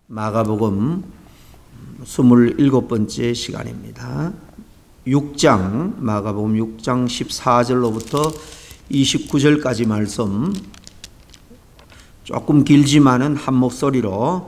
마가복음 27번째 시간입니다. 6장, 마가복음 6장 14절로부터 29절까지 말씀, 조금 길지만은 한 목소리로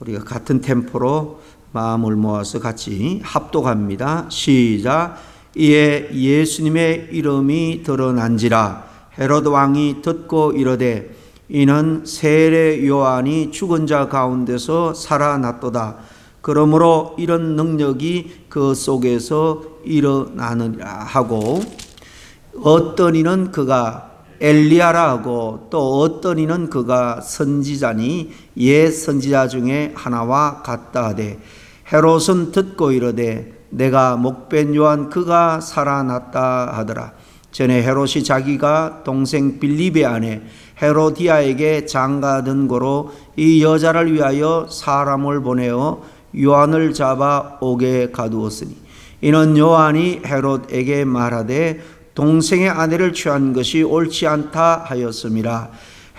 우리가 같은 템포로 마음을 모아서 같이 합독합니다. 시작. 이에 예수님의 이름이 드러난지라 헤롯 왕이 듣고 이르되 이는 세례 요한이 죽은 자 가운데서 살아났도다. 그러므로 이런 능력이 그 속에서 일어나느니라 하고, 어떤 이는 그가 엘리야라 하고 또 어떤 이는 그가 선지자니 옛 선지자 중에 하나와 같다 하되, 헤롯은 듣고 이르되 내가 목벤 요한 그가 살아났다 하더라. 전에 헤롯이 자기가 동생 빌립의 아내 헤로디아에게 장가든 고로 이 여자를 위하여 사람을 보내어 요한을 잡아 옥에 가두었으니, 이는 요한이 헤롯에게 말하되 동생의 아내를 취한 것이 옳지 않다 하였음이라.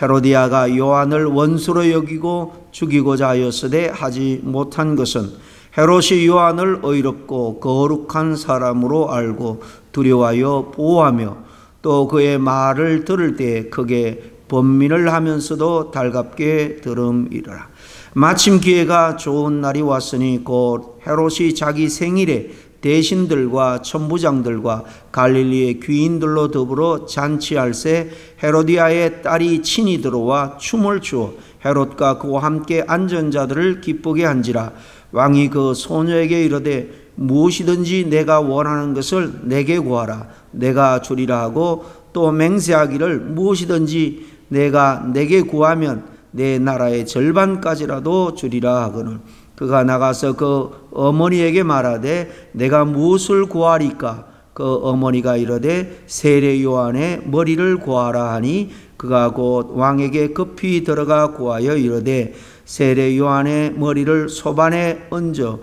헤로디아가 요한을 원수로 여기고 죽이고자 하였으되 하지 못한 것은 헤롯이 요한을 의롭고 거룩한 사람으로 알고 두려워하여 보호하며 또 그의 말을 들을 때 크게 번민을 하면서도 달갑게 들음이라. 마침 기회가 좋은 날이 왔으니 곧 헤롯이 자기 생일에 대신들과 천부장들과 갈릴리의 귀인들로 더불어 잔치할세 헤로디아의 딸이 친히 들어와 춤을 추어 헤롯과 그와 함께 앉은 자들을 기쁘게 한지라. 왕이 그 소녀에게 이르되 무엇이든지 내가 원하는 것을 내게 구하라 내가 주리라 하고, 또 맹세하기를 무엇이든지 내가 내게 구하면 내 나라의 절반까지라도 주리라 하거늘, 그가 나가서 그 어머니에게 말하되 내가 무엇을 구하리까? 그 어머니가 이르되 세례 요한의 머리를 구하라 하니, 그가 곧 왕에게 급히 들어가 구하여 이르되 세례 요한의 머리를 소반에 얹어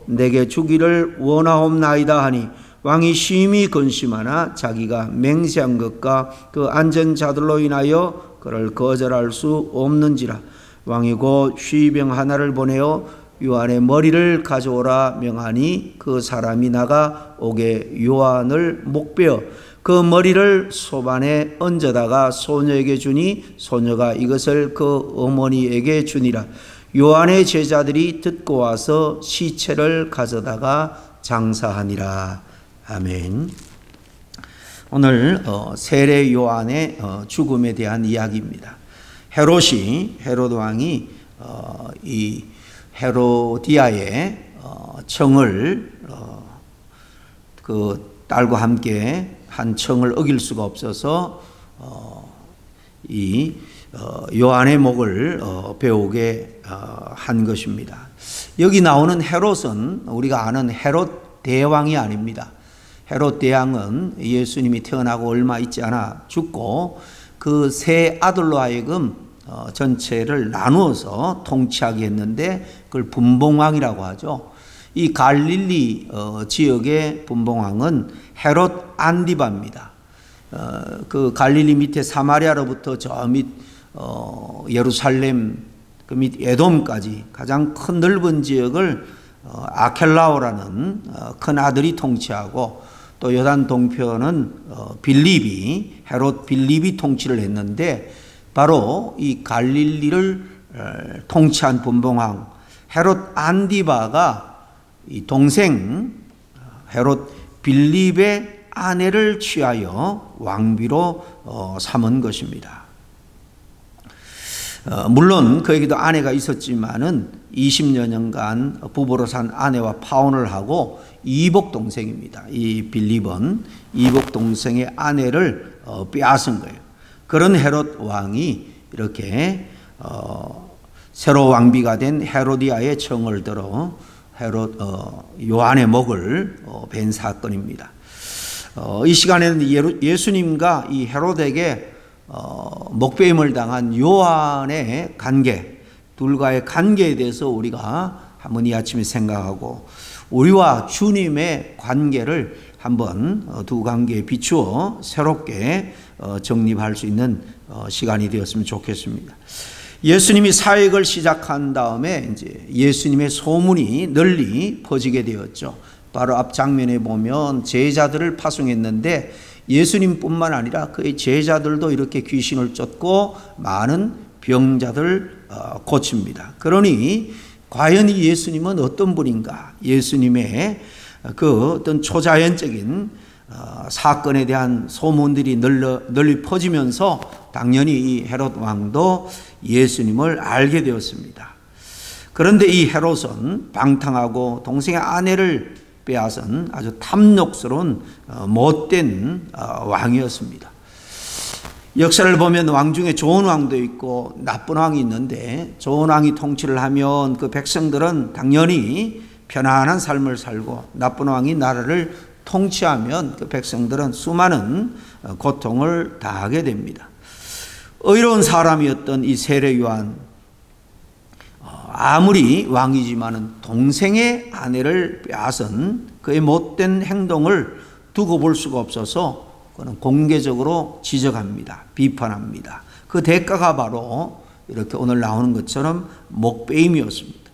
내게 주기를 원하옵나이다 하니, 왕이 심히 근심하나 자기가 맹세한 것과 그 앉은 자들로 인하여 그를 거절할 수 없는지라. 왕이 곧 쉬병 하나를 보내어 요한의 머리를 가져오라 명하니, 그 사람이 나가 옥에 요한을 목베어 그 머리를 소반에 얹어다가 소녀에게 주니, 소녀가 이것을 그 어머니에게 주니라. 요한의 제자들이 듣고 와서 시체를 가져다가 장사하니라. 아멘. 오늘 세례 요한의 죽음에 대한 이야기입니다. 헤롯 왕이 이 헤로디아의 청을 그 딸과 함께 한 청을 어길 수가 없어서 이 요한의 목을 베우게 한 것입니다. 여기 나오는 헤롯은 우리가 아는 헤롯 대왕이 아닙니다. 헤롯 대왕은 예수님이 태어나고 얼마 있지 않아 죽고 그 세 아들로 하여금 전체를 나누어서 통치하게 했는데 그걸 분봉왕이라고 하죠. 이 갈릴리 지역의 분봉왕은 헤롯 안디바입니다. 그 갈릴리 밑에 사마리아로부터 저 밑 예루살렘 그 밑 에돔까지 가장 큰 넓은 지역을 아켈라오라는 큰 아들이 통치하고, 또 요단 동편은 빌립이 헤롯 빌립이 통치를 했는데, 바로 이 갈릴리를 통치한 분봉왕 헤롯 안디바가 이 동생 헤롯 빌립의 아내를 취하여 왕비로 삼은 것입니다. 물론 그에게도 아내가 있었지만은 20여 년간 부부로 산 아내와 파혼을 하고 이복 동생입니다. 이 빌립은 이복 동생의 아내를 빼앗은 거예요. 그런 헤롯 왕이 이렇게 새로 왕비가 된 헤로디아의 청을 들어 요한의 목을 벤 사건입니다. 이 시간에는 예수님과 이 헤롯에게 목베임을 당한 요한의 관계, 둘과의 관계에 대해서 우리가 한번 이 아침에 생각하고, 우리와 주님의 관계를 한번 두 관계에 비추어 새롭게 정립할 수 있는 시간이 되었으면 좋겠습니다. 예수님이 사역을 시작한 다음에 이제 예수님의 소문이 널리 퍼지게 되었죠. 바로 앞 장면에 보면 제자들을 파송했는데 예수님뿐만 아니라 그의 제자들도 이렇게 귀신을 쫓고 많은 병자들 고칩니다. 그러니 과연 이 예수님은 어떤 분인가? 예수님의 그 어떤 초자연적인 사건에 대한 소문들이 널리 퍼지면서 당연히 이 헤롯 왕도 예수님을 알게 되었습니다. 그런데 이 헤롯은 방탕하고 동생의 아내를 빼앗은 아주 탐욕스러운 못된 왕이었습니다. 역사를 보면 왕 중에 좋은 왕도 있고 나쁜 왕이 있는데 좋은 왕이 통치를 하면 그 백성들은 당연히 편안한 삶을 살고 나쁜 왕이 나라를 통치하면 그 백성들은 수많은 고통을 당하게 됩니다. 의로운 사람이었던 이 세례 요한, 아무리 왕이지만은 동생의 아내를 빼앗은 그의 못된 행동을 두고 볼 수가 없어서 그는 공개적으로 지적합니다. 비판합니다. 그 대가가 바로 이렇게 오늘 나오는 것처럼 목베임이었습니다.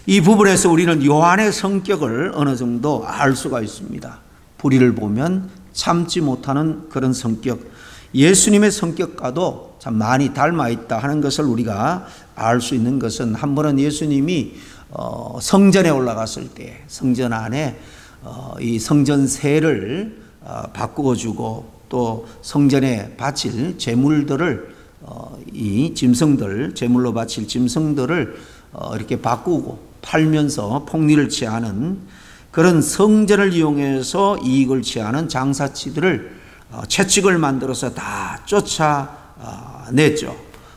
이 부분에서 우리는 요한의 성격을 어느 정도 알 수가 있습니다. 불의를 보면 참지 못하는 그런 성격, 예수님의 성격과도 참 많이 닮아 있다 하는 것을 우리가 알 수 있는 것은, 한 번은 예수님이 성전에 올라갔을 때 성전 안에 이 성전세를 바꾸어 주고 또 성전에 바칠 제물들을 이 짐승들, 제물로 바칠 짐승들을 이렇게 바꾸고 팔면서 폭리를 취하는 그런 성전을 이용해서 이익을 취하는 장사치들을 채찍을 만들어서 다 쫓아냈죠.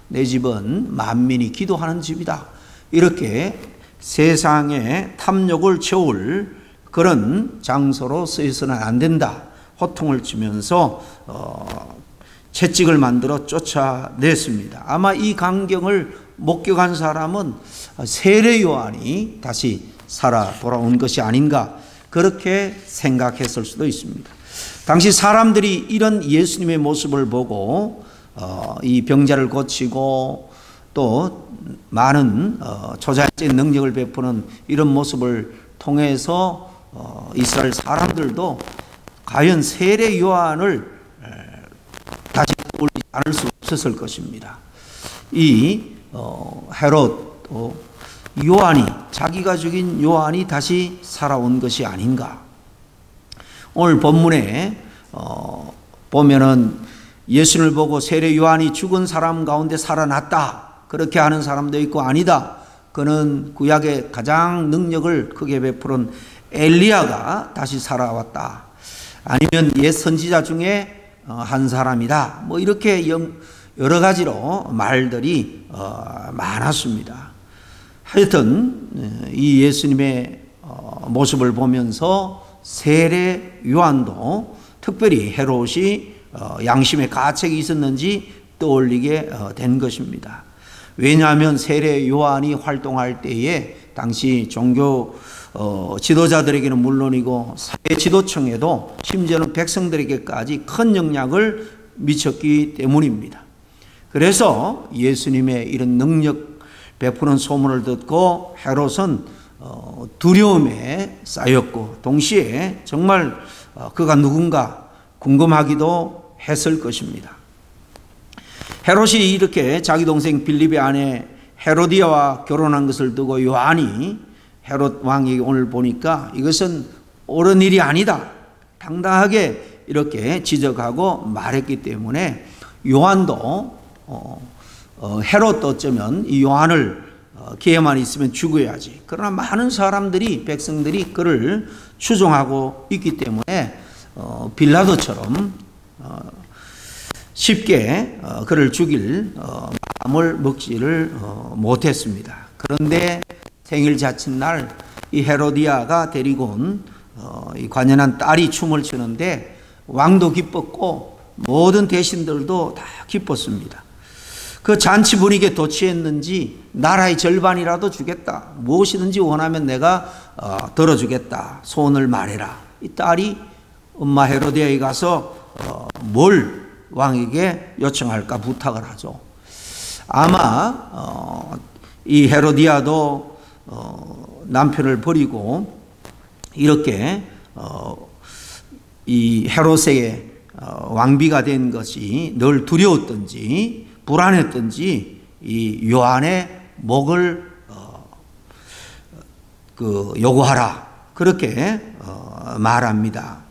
내 집은 만민이 기도하는 집이다. 이렇게 세상에 탐욕을 채울 그런 장소로 쓰여서는 안 된다. 호통을 치면서 채찍을 만들어 쫓아냈습니다. 아마 이 광경을 목격한 사람은 세례 요한이 다시 살아 돌아온 것이 아닌가, 그렇게 생각했을 수도 있습니다. 당시 사람들이 이런 예수님의 모습을 보고 이 병자를 고치고 또 많은 초자연적인 능력을 베푸는 이런 모습을 통해서 이스라엘 사람들도 과연 세례 요한을 다시 떠올리지 않을 수 없었을 것입니다. 이 헤롯 또 요한이, 자기가 죽인 요한이 다시 살아온 것이 아닌가. 오늘 본문에 보면은 예수님을 보고 세례 요한이 죽은 사람 가운데 살아났다, 그렇게 하는 사람도 있고, 아니다, 그는 구약의 가장 능력을 크게 베푸는 엘리야가 다시 살아왔다, 아니면 옛 선지자 중에 한 사람이다, 뭐 이렇게 여러 가지로 말들이 많았습니다. 하여튼 이 예수님의 모습을 보면서 세례 요한도 특별히 헤롯이 양심의 가책이 있었는지 떠올리게 된 것입니다. 왜냐하면 세례 요한이 활동할 때에 당시 종교 지도자들에게는 물론이고 사회 지도층에도 심지어는 백성들에게까지 큰 영향을 미쳤기 때문입니다. 그래서 예수님의 이런 능력 베푸는 소문을 듣고 헤롯은 두려움에 쌓였고, 동시에 정말 그가 누군가 궁금하기도 했을 것입니다. 헤롯이 이렇게 자기 동생 빌립의 아내 헤로디아와 결혼한 것을 두고 요한이 헤롯 왕에게 오늘 보니까 이것은 옳은 일이 아니다, 당당하게 이렇게 지적하고 말했기 때문에 요한도 헤롯도 어쩌면 이 요한을 기회만 있으면 죽여야지, 그러나 많은 사람들이, 백성들이 그를 추종하고 있기 때문에 빌라도처럼 쉽게 그를 죽일 마음을 먹지를 못했습니다. 그런데 생일 자칫날 이 헤로디아가 데리고 온 이 관연한 딸이 춤을 추는데 왕도 기뻤고 모든 대신들도 다 기뻤습니다. 그 잔치 분위기에 도취했는지 나라의 절반이라도 주겠다, 무엇이든지 원하면 내가 들어주겠다, 소원을 말해라. 이 딸이 엄마 헤로디아에 가서 뭘 왕에게 요청할까 부탁을 하죠. 아마 이 헤로디아도 남편을 버리고 이렇게 이 헤롯의 왕비가 된 것이 늘 두려웠던지 불안했던지 이 요한의 목을 요구하라 그렇게 말합니다.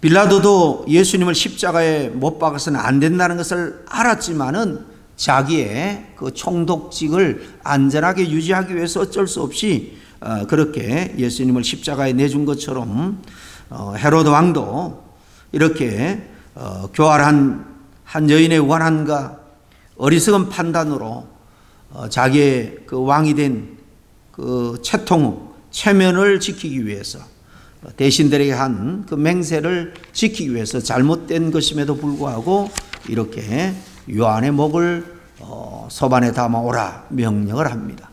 빌라도도 예수님을 십자가에 못 박아서는 안 된다는 것을 알았지만은 자기의 그 총독직을 안전하게 유지하기 위해서 어쩔 수 없이 그렇게 예수님을 십자가에 내준 것처럼 헤로드 왕도 이렇게 교활한 한 여인의 원한과 어리석은 판단으로 자기의 그 왕이 된 그 체면을 지키기 위해서 대신들에게 한 그 맹세를 지키기 위해서 잘못된 것임에도 불구하고 이렇게 요한의 목을 소반에 담아오라 명령을 합니다.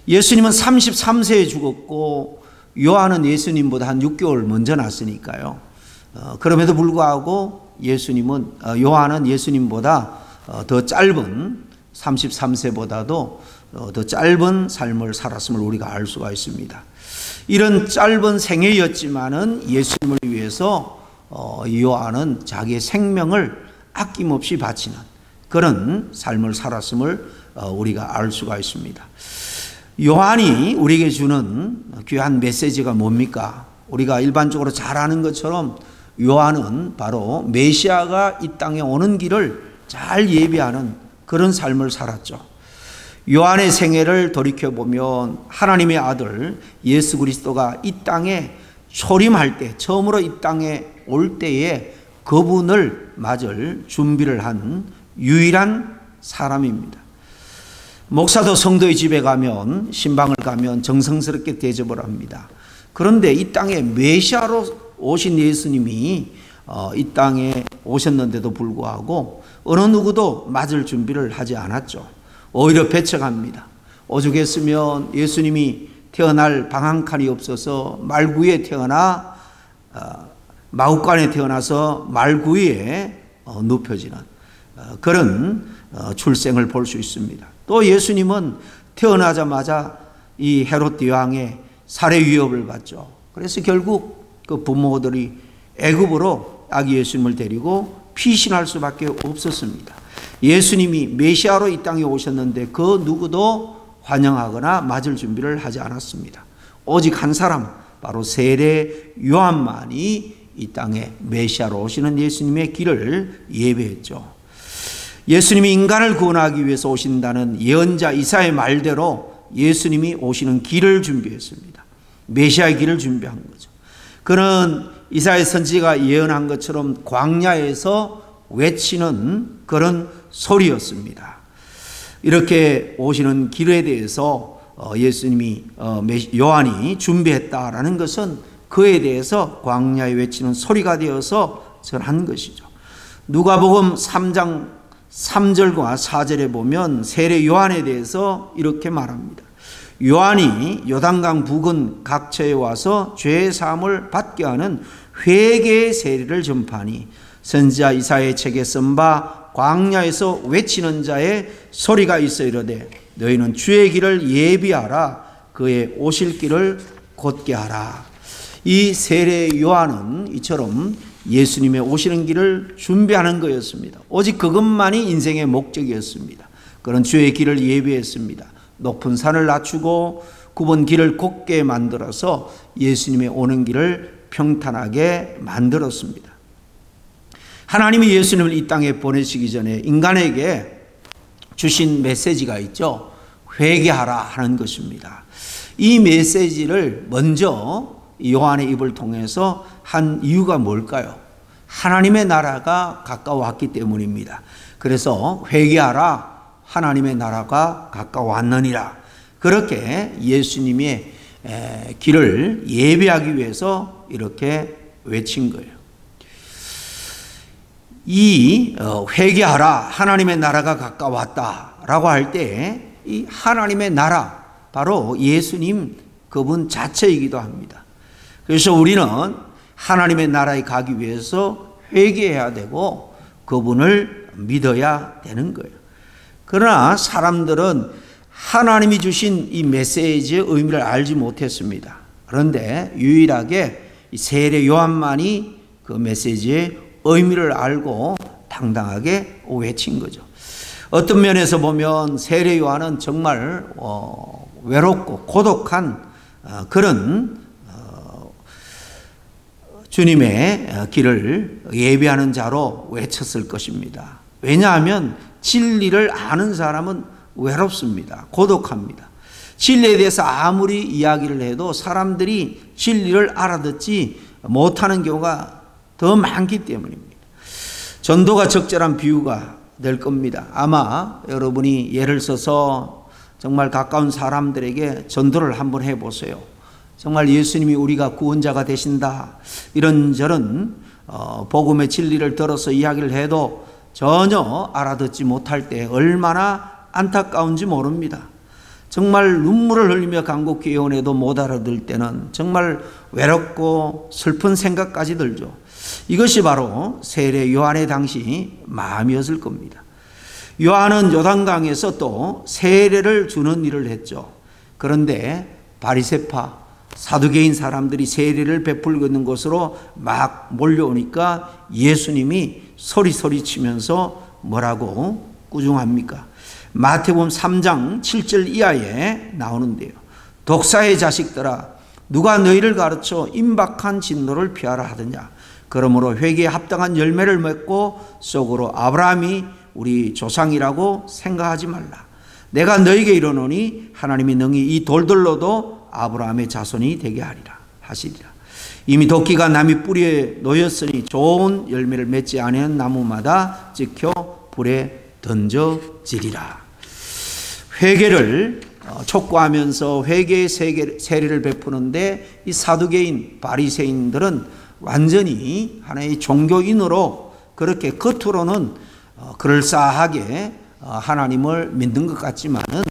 예수님은 33세에 죽었고 요한은 예수님보다 한 6개월 먼저 났으니까요. 그럼에도 불구하고 요한은 예수님보다 더 짧은 33세보다도 더 짧은 삶을 살았음을 우리가 알 수가 있습니다. 이런 짧은 생애였지만은 예수님을 위해서 요한은 자기의 생명을 아낌없이 바치는 그런 삶을 살았음을 우리가 알 수가 있습니다. 요한이 우리에게 주는 귀한 메시지가 뭡니까? 우리가 일반적으로 잘 아는 것처럼 요한은 바로 메시아가 이 땅에 오는 길을 잘 예비하는 그런 삶을 살았죠. 요한의 생애를 돌이켜보면 하나님의 아들 예수 그리스도가 이 땅에 초림할 때, 처음으로 이 땅에 올 때에 그분을 맞을 준비를 한 유일한 사람입니다. 목사도 성도의 집에 가면, 신방을 가면 정성스럽게 대접을 합니다. 그런데 이 땅에 메시아로 오신 예수님이 이 땅에 오셨는데도 불구하고 어느 누구도 맞을 준비를 하지 않았죠. 오히려 배척합니다. 오죽했으면 예수님이 태어날 방 한 칸이 없어서 말구에 태어나 마구간에 태어나서 말구에 눕혀지는 그런 출생을 볼 수 있습니다. 또 예수님은 태어나자마자 이 헤롯 왕의 살해 위협을 받죠. 그래서 결국 그 부모들이 애굽으로 아기 예수님을 데리고 피신할 수밖에 없었습니다. 예수님이 메시아로 이 땅에 오셨는데 그 누구도 환영하거나 맞을 준비를 하지 않았습니다. 오직 한 사람, 바로 세례 요한만이 이 땅에 메시아로 오시는 예수님의 길을 예배했죠. 예수님이 인간을 구원하기 위해서 오신다는 예언자 이사야의 말대로 예수님이 오시는 길을 준비했습니다. 메시아의 길을 준비한 거죠. 그는 이사야 선지자가 예언한 것처럼 광야에서 외치는 그런 소리였습니다. 이렇게 오시는 길에 대해서 요한이 준비했다라는 것은 그에 대해서 광야에 외치는 소리가 되어서 전한 것이죠. 누가복음 3장 3절과 4절에 보면 세례 요한에 대해서 이렇게 말합니다. 요한이 요단강 부근 각처에 와서 죄 사함을 받게 하는 회개의 세례를 전파하니 선지자 이사야의 책에 쓴 바 광야에서 외치는 자의 소리가 있어 이르되 너희는 주의 길을 예비하라 그의 오실 길을 곧게 하라. 이 세례 요한은 이처럼 예수님의 오시는 길을 준비하는 거였습니다. 오직 그것만이 인생의 목적이었습니다. 그런 주의 길을 예비했습니다. 높은 산을 낮추고 굽은 길을 곧게 만들어서 예수님의 오는 길을 평탄하게 만들었습니다. 하나님이 예수님을 이 땅에 보내시기 전에 인간에게 주신 메시지가 있죠. 회개하라 하는 것입니다. 이 메시지를 먼저 요한의 입을 통해서 한 이유가 뭘까요? 하나님의 나라가 가까워왔기 때문입니다. 그래서 회개하라 하나님의 나라가 가까워왔느니라. 그렇게 예수님의 길을 예비하기 위해서 이렇게 외친 거예요. 이 회개하라 하나님의 나라가 가까웠다라고 할 때 이 하나님의 나라 바로 예수님 그분 자체이기도 합니다. 그래서 우리는 하나님의 나라에 가기 위해서 회개해야 되고 그분을 믿어야 되는 거예요. 그러나 사람들은 하나님이 주신 이 메시지의 의미를 알지 못했습니다. 그런데 유일하게 이 세례 요한만이 그 메시지의 의미를 알고 당당하게 외친 거죠. 어떤 면에서 보면 세례 요한은 정말 외롭고 고독한 그런 주님의 길을 예비하는 자로 외쳤을 것입니다. 왜냐하면 진리를 아는 사람은 외롭습니다. 고독합니다. 진리에 대해서 아무리 이야기를 해도 사람들이 진리를 알아듣지 못하는 경우가 더 많기 때문입니다. 전도가 적절한 비유가 될 겁니다. 아마 여러분이 예를 써서 정말 가까운 사람들에게 전도를 한번 해보세요. 정말 예수님이 우리가 구원자가 되신다, 이런저런 복음의 진리를 들어서 이야기를 해도 전혀 알아듣지 못할 때 얼마나 안타까운지 모릅니다. 정말 눈물을 흘리며 간곡히 예언해도 못 알아들 때는 정말 외롭고 슬픈 생각까지 들죠. 이것이 바로 세례 요한의 당시 마음이었을 겁니다. 요한은 요단강에서 또 세례를 주는 일을 했죠. 그런데 바리새파 사두개인 사람들이 세례를 베풀고 있는 곳으로 막 몰려오니까 예수님이 소리치면서 뭐라고 꾸중합니까? 마태복음 3장 7절 이하에 나오는데요. 독사의 자식들아, 누가 너희를 가르쳐 임박한 진노를 피하라 하더냐? 그러므로 회개에 합당한 열매를 맺고 속으로 아브라함이 우리 조상이라고 생각하지 말라. 내가 너희에게 이르노니 하나님이 능히 이 돌들로도 아브라함의 자손이 되게 하시리라. 이미 도끼가 남이 뿌리에 놓였으니 좋은 열매를 맺지 아니한 나무마다 찍혀 불에 던져지리라. 회개를 촉구하면서 회개의 세례를 베푸는데 이 사두개인 바리새인들은 완전히 하나의 종교인으로 그렇게 겉으로는 그럴싸하게 하나님을 믿는 것 같지만은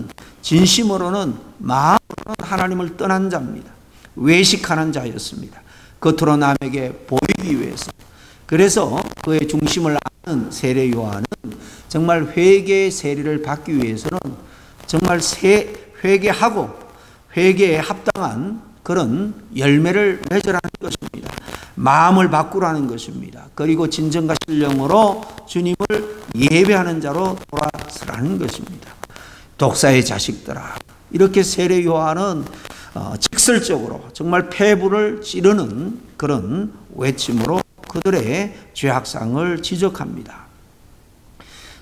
진심으로는 마음으로는 하나님을 떠난 자입니다. 외식하는 자였습니다. 겉으로 남에게 보이기 위해서. 그래서 그의 중심을 아는 세례 요한은 정말 회개의 세례를 받기 위해서는 정말 회개하고 회개에 합당한 그런 열매를 맺으라는 것입니다. 마음을 바꾸라는 것입니다. 그리고 진정과 신령으로 주님을 예배하는 자로 돌아서라는 것입니다. 독사의 자식들아, 이렇게 세례 요한은 직설적으로 정말 폐부를 찌르는 그런 외침으로 그들의 죄악상을 지적합니다.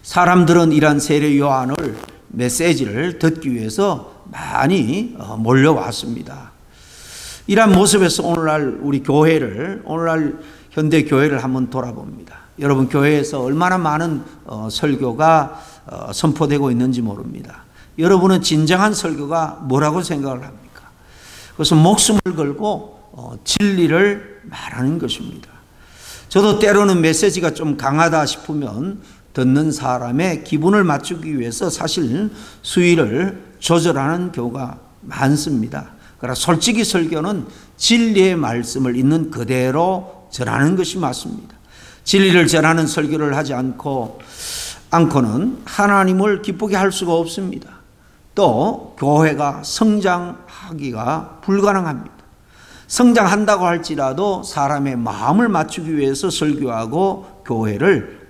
사람들은 이러한 세례 요한을 메시지를 듣기 위해서 많이 몰려왔습니다. 이러한 모습에서 오늘날 우리 교회를, 오늘날 현대 교회를 한번 돌아봅니다. 여러분, 교회에서 얼마나 많은 설교가 선포되고 있는지 모릅니다. 여러분은 진정한 설교가 뭐라고 생각을 합니까? 그것은 목숨을 걸고 진리를 말하는 것입니다. 저도 때로는 메시지가 좀 강하다 싶으면 듣는 사람의 기분을 맞추기 위해서 사실 수위를 조절하는 경우가 많습니다. 그러나 솔직히 설교는 진리의 말씀을 있는 그대로 전하는 것이 맞습니다. 진리를 전하는 설교를 하지 않고는 하나님을 기쁘게 할 수가 없습니다. 또 교회가 성장하기가 불가능합니다. 성장한다고 할지라도 사람의 마음을 맞추기 위해서 설교하고 교회를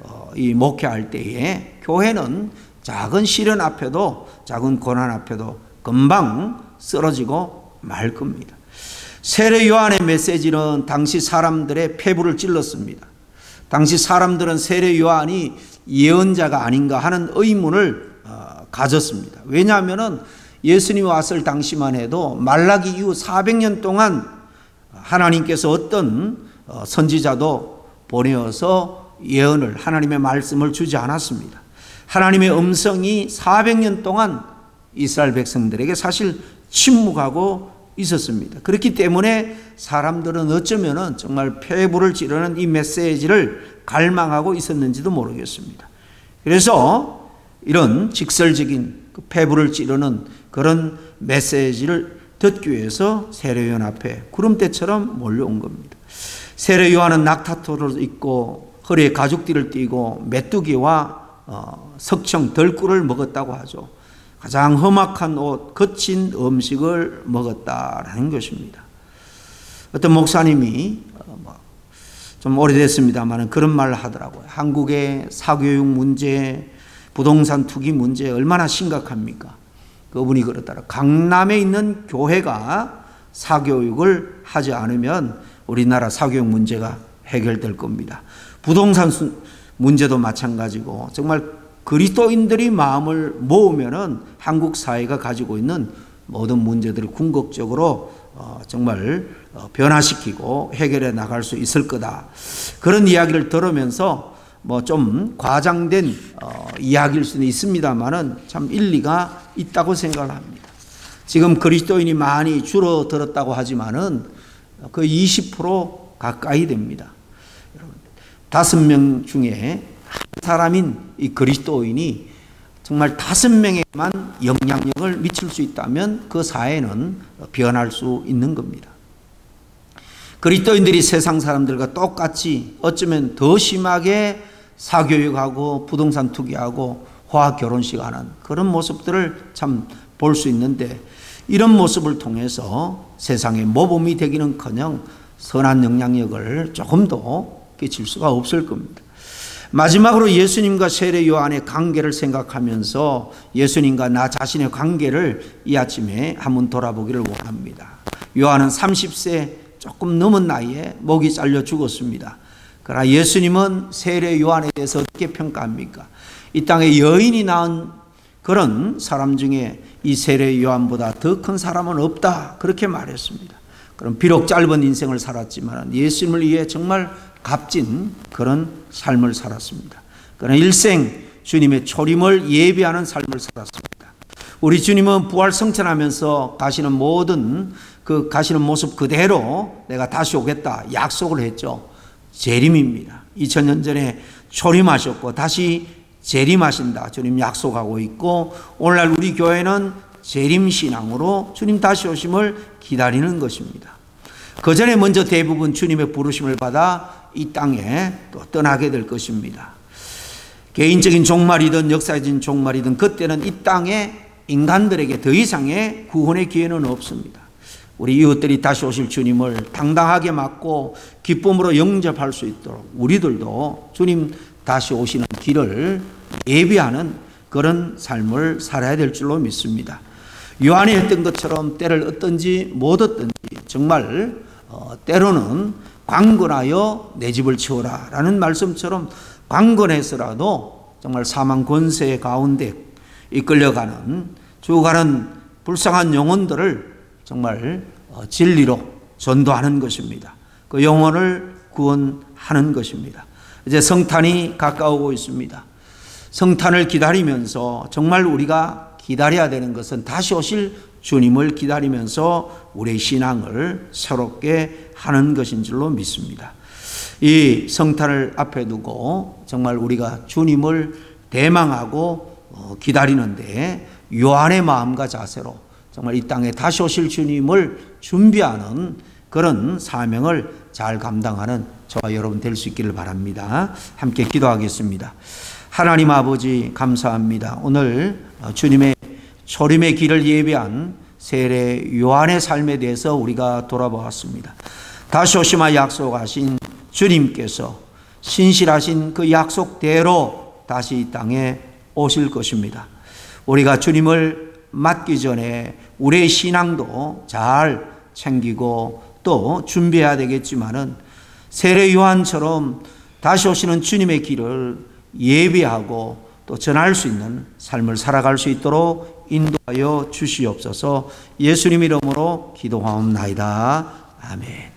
목회할 때에 교회는 작은 시련 앞에도, 작은 고난 앞에도 금방 쓰러지고 말 겁니다. 세례 요한의 메시지는 당시 사람들의 폐부를 찔렀습니다. 당시 사람들은 세례 요한이 예언자가 아닌가 하는 의문을 가졌습니다. 왜냐하면 예수님이 왔을 당시만 해도 말라기 이후 400년 동안 하나님께서 어떤 선지자도 보내어서 예언을, 하나님의 말씀을 주지 않았습니다. 하나님의 음성이 400년 동안 이스라엘 백성들에게 사실 침묵하고 있었습니다. 그렇기 때문에 사람들은 어쩌면 정말 폐부를 찌르는 이 메시지를 갈망하고 있었는지도 모르겠습니다. 그래서 이런 직설적인 폐부를 찌르는 그런 메시지를 듣기 위해서 세례 요한 앞에 구름대처럼 몰려온 겁니다. 세례 요한은 낙타토를 입고 허리에 가죽띠를 띠고 메뚜기와 석청 덜꿀을 먹었다고 하죠. 가장 험악한 옷, 거친 음식을 먹었다라는 것입니다. 어떤 목사님이 좀 오래됐습니다만 그런 말을 하더라고요. 한국의 사교육 문제, 부동산 투기 문제 얼마나 심각합니까? 그분이 그러더라고요. 강남에 있는 교회가 사교육을 하지 않으면 우리나라 사교육 문제가 해결될 겁니다. 부동산 문제도 마찬가지고 정말 그리스도인들이 마음을 모으면은 한국 사회가 가지고 있는 모든 문제들을 궁극적으로 정말 변화시키고 해결해 나갈 수 있을 거다. 그런 이야기를 들으면서 좀 과장된 이야기일 수는 있습니다만은 참 일리가 있다고 생각을 합니다. 지금 그리스도인이 많이 줄어들었다고 하지만은 그 20% 가까이 됩니다. 여러분, 5명 중에 한 사람인 이 그리스도인이 정말 5명에만 영향력을 미칠 수 있다면 그 사회는 변할 수 있는 겁니다. 그리스도인들이 세상 사람들과 똑같이 어쩌면 더 심하게 사교육하고 부동산 투기하고 화학 결혼식 하는 그런 모습들을 참 볼 수 있는데, 이런 모습을 통해서 세상에 모범이 되기는커녕 선한 영향력을 조금 더 끼칠 수가 없을 겁니다. 마지막으로 예수님과 세례 요한의 관계를 생각하면서 예수님과 나 자신의 관계를 이 아침에 한번 돌아보기를 원합니다. 요한은 30세 조금 넘은 나이에 목이 잘려 죽었습니다. 그러나 예수님은 세례 요한에 대해서 어떻게 평가합니까? 이 땅에 여인이 낳은 그런 사람 중에 이 세례 요한보다 더 큰 사람은 없다, 그렇게 말했습니다. 그럼 비록 짧은 인생을 살았지만 예수님을 위해 정말 값진 그런 삶을 살았습니다. 그러나 일생 주님의 초림을 예비하는 삶을 살았습니다. 우리 주님은 부활 성천하면서 가시는 모든 가시는 모습 그대로 내가 다시 오겠다 약속을 했죠. 재림입니다. 2000년 전에 초림하셨고 다시 재림하신다 주님 약속하고 있고, 오늘날 우리 교회는 재림신앙으로 주님 다시 오심을 기다리는 것입니다. 그 전에 먼저 대부분 주님의 부르심을 받아 이 땅에 또 떠나게 될 것입니다. 개인적인 종말이든 역사적인 종말이든 그때는 이 땅에 인간들에게 더 이상의 구원의 기회는 없습니다. 우리 이웃들이 다시 오실 주님을 당당하게 맞고 기쁨으로 영접할 수 있도록 우리들도 주님 다시 오시는 길을 예비하는 그런 삶을 살아야 될 줄로 믿습니다. 요한이 했던 것처럼 때를 얻든지 못 얻든지 정말 때로는 강건하여 내 집을 치워라 라는 말씀처럼 강건해서라도 정말 사망 권세 가운데 이끌려가는 죽어가는 불쌍한 영혼들을 정말 진리로 전도하는 것입니다. 그 영혼을 구원하는 것입니다. 이제 성탄이 가까우고 있습니다. 성탄을 기다리면서 정말 우리가 기다려야 되는 것은 다시 오실 주님을 기다리면서 우리의 신앙을 새롭게 하는 것인 줄로 믿습니다. 이 성탄을 앞에 두고 정말 우리가 주님을 대망하고 기다리는데 요한의 마음과 자세로 정말 이 땅에 다시 오실 주님을 준비하는 그런 사명을 잘 감당하는 저와 여러분 될 수 있기를 바랍니다. 함께 기도하겠습니다. 하나님 아버지 감사합니다. 오늘 주님의 초림의 길을 예비한 세례 요한의 삶에 대해서 우리가 돌아보았습니다. 다시 오시마 약속하신 주님께서 신실하신 그 약속대로 다시 이 땅에 오실 것입니다. 우리가 주님을 맞기 전에 우리의 신앙도 잘 챙기고 또 준비해야 되겠지만은 세례 요한처럼 다시 오시는 주님의 길을 예비하고 또 전할 수 있는 삶을 살아갈 수 있도록 인도하여 주시옵소서. 예수님 이름으로 기도하옵나이다. 아멘.